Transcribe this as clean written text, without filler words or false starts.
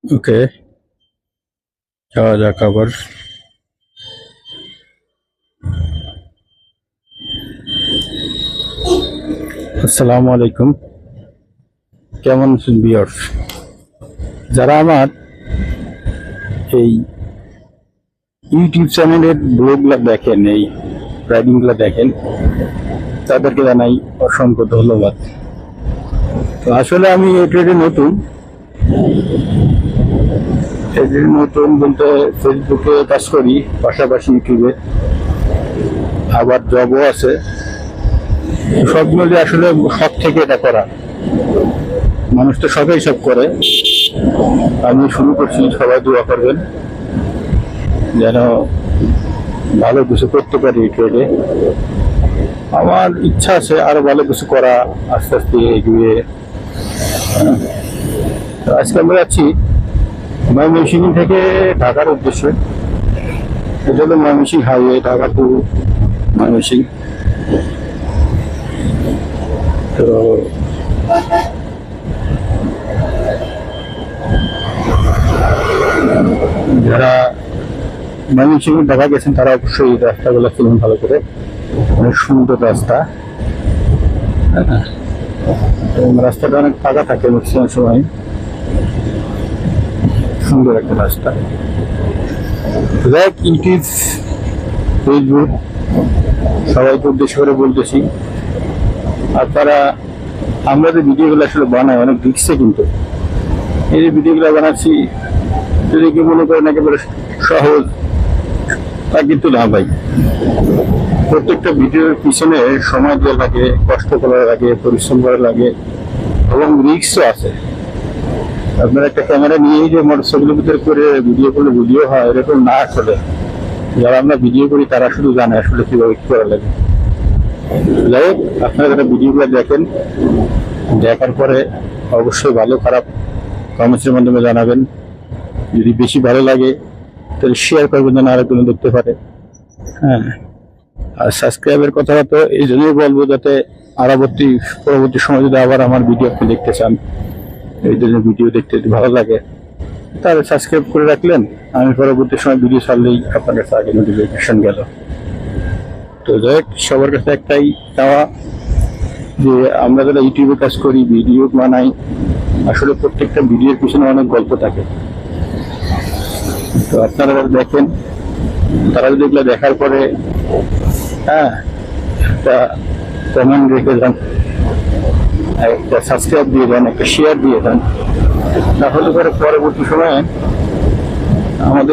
ওকে, যাওয়া যাক আবার। আসসালামু আলাইকুম, কেমন আছেন ভিউয়ার্স? যারা আমার এই ইউটিউব চ্যানেলের ব্লগগুলো দেখেন, এই রাইডিংগুলো দেখেন, তাদেরকে জানাই অসংখ্য ধন্যবাদ। তো আসলে আমি এই ট্রেডে নতুন বলতে ফেসবুকে কাজ করি, পাশাপাশি ইউটিউবে আবার জবও আছে। সব মিলে আসলে সব থেকে এটা করা, মানুষ তো সবাই সব করে। আমি শুরু করছি, সবাই দোয়া করবেন যেন ভালো কিছু করতে পারি এই ট্রেডে। আমার ইচ্ছা আছে আরো ভালো কিছু করা, আস্তে আস্তে এগিয়ে। আজকে আমরা যাচ্ছি ময়মনসিংহ থেকে ঢাকার উদ্দেশ্যে। এটা হলো ময়মনসিংহ হাইওয়ে, ঢাকা টু ময়মনসিংহ। তো যারা ময়মনসিংহ ঢাকা গেছেন তারা অবশ্যই রাস্তাগুলো চিনুন ভালো করে, অনেক সুন্দর রাস্তা। রাস্তাটা অনেক ফাঁকা থাকে ম্যাক্সিমাম সময়, সুন্দর একটা রাস্তা। ইউটিউব, ফেসবুক সবাইকে উদ্দেশ্য করে বলতেছি, আপনারা আমরা যে ভিডিওগুলো আসলে বানাই অনেক রিক্সে, কিন্তু এই যে ভিডিওগুলো বানাচ্ছি যদি কেউ মনে করেন একেবারে সহজ, তা কিন্তু না ভাই। প্রত্যেকটা ভিডিওর পিছনে সময় দেওয়া লাগে, কষ্ট করা লাগে, পরিশ্রম করা লাগে এবং রিক্সও আছে। আপনার একটা ক্যামেরা নিয়ে যে মোটরসাইকেলের ভিতরে করে ভিডিও করলে ভিডিও হয়, এরকম না। আসলে যারা আমরা ভিডিও করি তারা শুধু জানে আসলে কিভাবে কি করা লাগে। যাই হোক, আপনারা যারা ভিডিওগুলো দেখেন, দেখার পরে অবশ্যই ভালো খারাপ কমেন্টের মাধ্যমে জানাবেন। যদি বেশি ভালো লাগে তাহলে শেয়ার করবেন যেন আরেকজন দেখতে পারে। হ্যাঁ, আর সাবস্ক্রাইবের কথা তো এই জন্যই বলবো, যাতে পরবর্তী সময় যদি আবার আমার ভিডিও আপনি দেখতে চান, এই ধরনের ভিডিও দেখতে যদি ভালো লাগে তাহলে সাবস্ক্রাইব করে রাখলেন। আমি পরবর্তী সময় ভিডিও ছাড়লেই আপনার কাছে আগে নোটিফিকেশন গেল। তো যাই হোক, সবার কাছে একটাই চাওয়া যে আমরা যারা ইউটিউবে কাজ করি, ভিডিও বানাই, আসলে প্রত্যেকটা ভিডিওর পিছনে অনেক গল্প থাকে। তো আপনারা যারা দেখেন তারা যদি এগুলো দেখার পরে একটা কমেন্ট রেখে যান, একটা সাবস্ক্রাইব দিয়ে দেন, একটা শেয়ার দিয়ে দেন, তাহলে পরে পরবর্তী সময়ে আমাদের